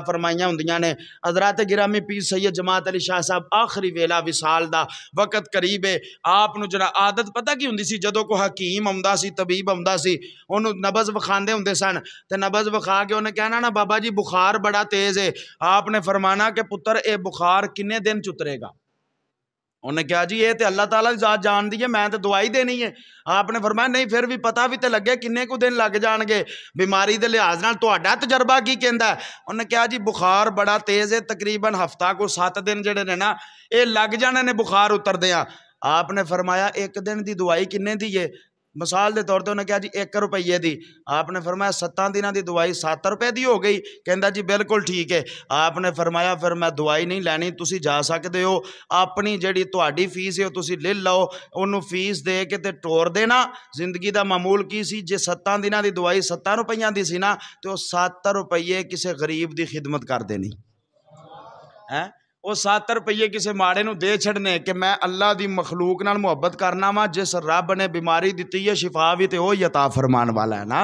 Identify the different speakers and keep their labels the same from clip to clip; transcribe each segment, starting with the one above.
Speaker 1: फरमाइयां हुंदियां ने। हज़रात गिरामी पीर सैयद जमात अली शाह साहब आखिरी वेला विसाल दा वक़्त करीब है। आप नूं जरा आदत पता की हुंदी सी, जदों कोई हकीम आउंदा सी, तबीब आउंदा सी, उहनूं नबज़ विखांदे हुंदे सन ते नबज़ विखा के उन्हें कहना ना बाबा जी बुखार बड़ा तेज़ है। आपने फरमाना कि पुत्र ये बुखार किन्ने दिन च उतरेगा? उन्हें कहा जी ये तो अल्लाह ताला दी ज़ात जानदी है, मैं तो दवाई देनी है। आपने फरमाया नहीं फिर भी पता भी तो लगे किन्ने कु दिन लग जाएंगे, बीमारी के लिहाज नाल तुहाडा तजर्बा की कहंदा है? उन्हें कहा जी बुखार बड़ा तेज़ है, तकरीबन हफ्ता को 7 दिन जिहड़े ने ना ये लग जाने ने बुखार उतरदियां। आपने फरमाया एक दिन की दवाई किन्ने दी है? मिसाल के तौर पर उन्हें कहा जी 1 रुपये की। आपने फरमाया 7 दिनों की दवाई 7 रुपए की हो गई? कहता जी बिल्कुल ठीक है। आपने फरमाया फिर मैं दवाई नहीं लैनी, तुसी जा सकते हो अपनी जिहड़ी तुहाडी फीस है तुसी ले लो, उन्होंने फीस दे के ते टोर देना। जिंदगी का मामूल की सी, जे 7 दिनों की दवाई 7 रुपया की सी ना तो 7 रुपये किसी गरीब की खिदमत कर देनी है। वो 7 रुपये किसी माड़े नूं दे छड़ने कि मैं अल्लाह की मखलूक नाल मुहब्बत करना वा। जिस रब ने बीमारी दी है शिफा भी तो वही अता फरमान वाला है ना।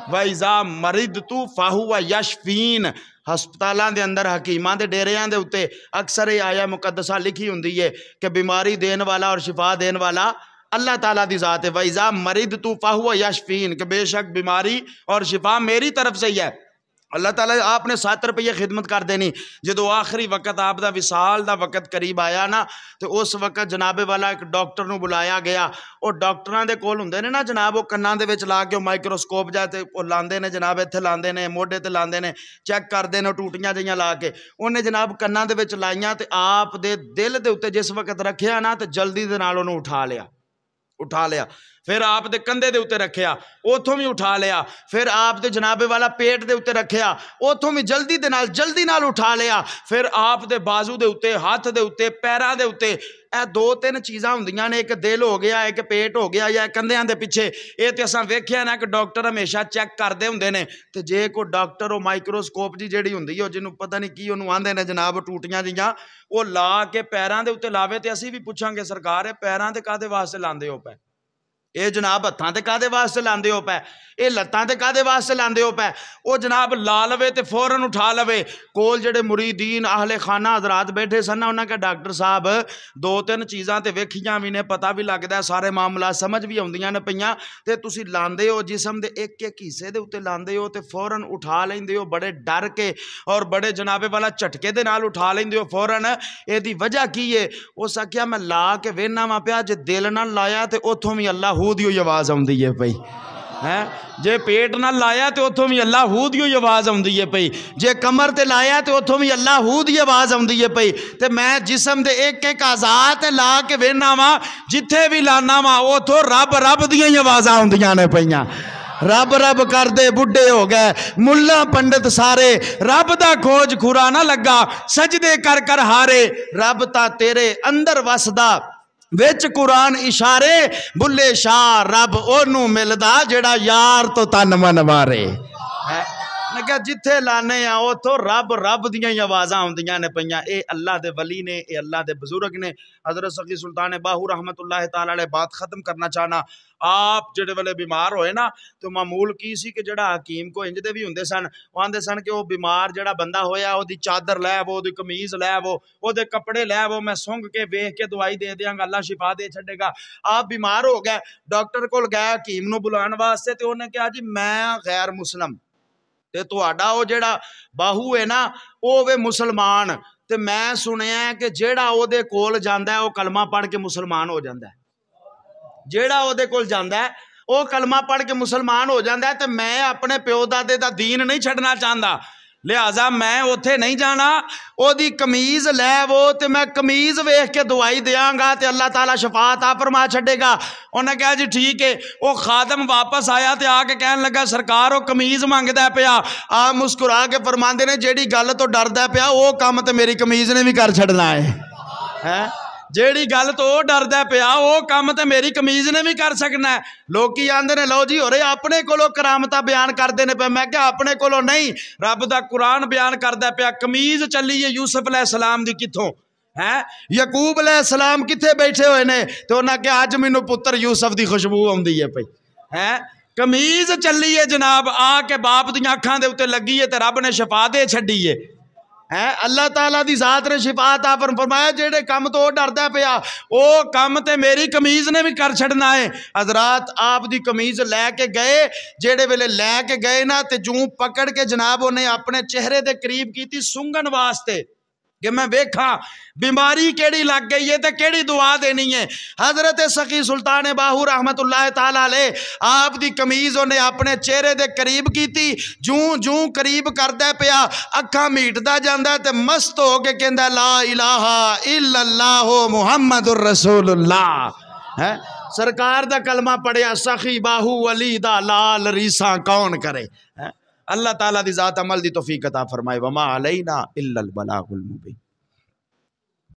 Speaker 1: वइज़ा मरिद तू फाहू व यशफीन। हस्पतालों के अंदर हकीमां के डेरियां के उत्ते अक्सर ये आया मुकद्दसा लिखी हुंदी है कि बीमारी देने वाला और शिफा देने वाला अल्लाह ताला दी ज़ात है। वइज़ा मरिद तू फाहू व यशफीन, कि बेशक बीमारी और शिफा मेरी तरफ से ही है। अल्लाह ताला आपने 7 रुपये खिदमत कर देनी। जो आखिरी वक़्त आपका विसाल का वक़्त करीब आया ना तो उस वक़्त जनाबे वाला एक डॉक्टर नूं बुलाया गया। और डॉक्टरां दे कोल हुंदे ने ना जनाब, वो कन्नां दे विच ला के माइक्रोस्कोप जा ते लांदे ने जनाब, इत्थे लांदे ने मोढे ते लांदे ने, चैक करते हैं टूटियां जिहियां ला के। उन्हें जनाब कन्नां दे विच लाइयां ते आप दे दिल दे उत्ते जिस वक़्त रखिया ना तो जल्दी दे नाल उहनूं उठा लिया। फिर आप दे कंधे दे उत्ते रखिया, उथों भी उठा लिया। फिर आप दे जनाबे वाला पेट दे उत्ते रखिया, उथों भी जल्दी नाल उठा लिया। फिर आप दे बाजू दे उत्ते, हाथ दे उत्ते, पैरां दे उत्ते। ए 2-3 चीज़ां हुंदियां ने, एक दिल हो गया, एक पेट हो गया या कंधियां दे पिछे। ये तो असां वेख्या ना कि डॉक्टर हमेशा चैक करते हुंदे ने। ते जे कोई डॉक्टर वो माइक्रोस्कोप जी जिहड़ी हुंदी है जिन्हों पता नहीं की उन्होंने आंदे ने जनाब टूटियां जिहियां, वो ला के पैरां दे उत्ते लावे तो असीं भी पुछांगे सरकार ये पैरां ते काहदे वास्ते लांदे हो पै? ये जनाब हत्थां ते काहदे वास्ते लांदे हो पै? ये लत्तां ते काहदे वास्ते लांदे हो पै? वो जनाब ला लवे तो फौरन उठा लवे। कोल जिहड़े मुरीदीन आहले खाना हजरात बैठे सन ना, उन्होंने कहा डॉक्टर साहब 2-3 चीज़ां तो वेखियां भी ने, पता भी लगता है, सारे मामला समझ भी आउंदियां ने पईयां, ते तुसीं लांदे हो जिसम दे एक हिस्से दे उत्ते लांदे हो तो फौरन उठा लैंदे हो बड़े डर के और बड़े जनाबे वाला झटके दे नाल उठा लैंदे हो फौरन। इहदी वजह की है? उस आख्या मैं ला के वेहना वा पिया, जे दिल नाल लाया तो उथों भी अल्लाह हू दी आवाज़ आउंदी है पई है। जे पेट नाल लाया तो उथों भी अल्लाह हू दी आवाज़ आउंदी है पई। जे कमर ते लाया तो उथों भी अल्लाह हू दी आवाज़ आउंदी है पई। ते मैं जिसम दे एक आज़ाद ला के वेहना वा, जिथे भी लाना वा उथों रब दियां आवाज़ां आउंदियां ने पईयां। रब करदे बुढ़े हो गए, मुल्ला पंडित सारे, रब दा खोज खुरा ना लगा, सजदे कर हारे। रब ता तेरे अंदर वसदा विच कुरान इशारे, बुले शाह रब ओनू मिलदा जेड़ा यार तो तन मन मारे। मैं क्या जिथे लाने आ उथों रब दियां आवाज़ां आउंदियां ने पईयां। ये अल्लाह दे वली ने, ये अल्लाह दे बुजुर्ग ने। हज़रत सखी सुल्तान बाहू रहमतुल्लाह तआला अलैह बात खत्म करना चाहना। आप जिहड़े वेले बीमार होए ना तो मामूल की सी कि जिहड़ा हकीम को इंज दे भी हुंदे सन, वो आंदे सन कि वो बीमार जिहड़ा बंदा होया ओदी चादर लैवो, ओदी कमीज लैवो, ओदे कपड़े लैवो, मैं सुंघ के वेख के दवाई दे देंगा, अल्लाह शिफा दे छड़ेगा। आप बीमार हो गए, डॉक्टर कोल गए हकीम नूं बुलाउण वास्ते, ते उन्हें कहा जी मैं गैर मुस्लिम ते तुहाडा वो जेड़ा बाहू है ना वो वे मुसलमान, ते मैं सुनिया कि जेड़ा ओदे कोल जांदा है वो कलमा पढ़ के मुसलमान हो जाता है। जेड़ा ओदे कोल जांदा है वो कलमा पढ़ के मुसलमान हो जाता है। तो मैं अपने प्यो दादे दा दीन नहीं छड्डना चाहता, लिहाजा मैं उत्थे नहीं जाना। ओदी कमीज लै वो तो मैं कमीज वेख के दवाई देंगा तो अल्लाह ताला शफात आ फरमा छड़ेगा। उन्हें कहा जी ठीक है। वो खादम वापस आया तो आके कहन लगा सरकार वो कमीज मंगदा पिया। आ मुस्कुरा के फरमाते ने जेड़ी गल तो डरदा पिया वो काम तो मेरी कमीज ने भी कर छड़ना है। जेड़ी गल तो डरदा पिया वो काम तो मेरी कमीज ने भी कर सकना है। लोग आंदे ने लो जी हो रहे अपने कोलों करामता बयान करते हैं पे, मैं क्या अपने कोलों नहीं, रब दा कुरान बयान करदा पिया। कमीज चली है यूसुफ अलैहिस्सलाम दी किथों है, यकूब अलैहिस्सलाम किथे बैठे हुए ने तो उन्हें क्या अज मैनू पुत्र यूसुफ की खुशबू आउंदी है पई है। कमीज चली है जनाब आके बाप दी अखां दे उत्ते लगी है ते रब ने शिफा दे छड्डी है। अल्लाह ताला दी जात ने शिफा अता फरमाया जेड़े काम तो डरदा पिया ओ काम ते मेरी कमीज ने भी कर छड़ना है। हजरात आप दी कमीज लैके गए, जेड़े वेले लैके गए ना ते जूं पकड़ के जनाब उन्हें अपने चेहरे दे करीब कीती सूंघन वास्ते कि मैं वेखा बीमारी केड़ी लग गई है तो केड़ी दुआ देनी है। हजरत सखी सुल्तान बाहू रहमतुल्लाह ताला अलैह आप दी कमीज उन्हें अपने चेहरे दे करीब कीती, जूं जूं करीब करदा पिया अखा मीटदा जांदा ते मस्त हो के कहंदा ला इलाहा इल्लल्लाह मुहम्मदुर रसूलुल्लाह। है सरकार दा कलमा पढ़िया सखी बाहू अली दा लाल रीसा कौन करे। अल्लाह ताला दी जात अमल दी तौफीक अता फरमाए। वमा अलैना इल्लल बलागुल मुबीन।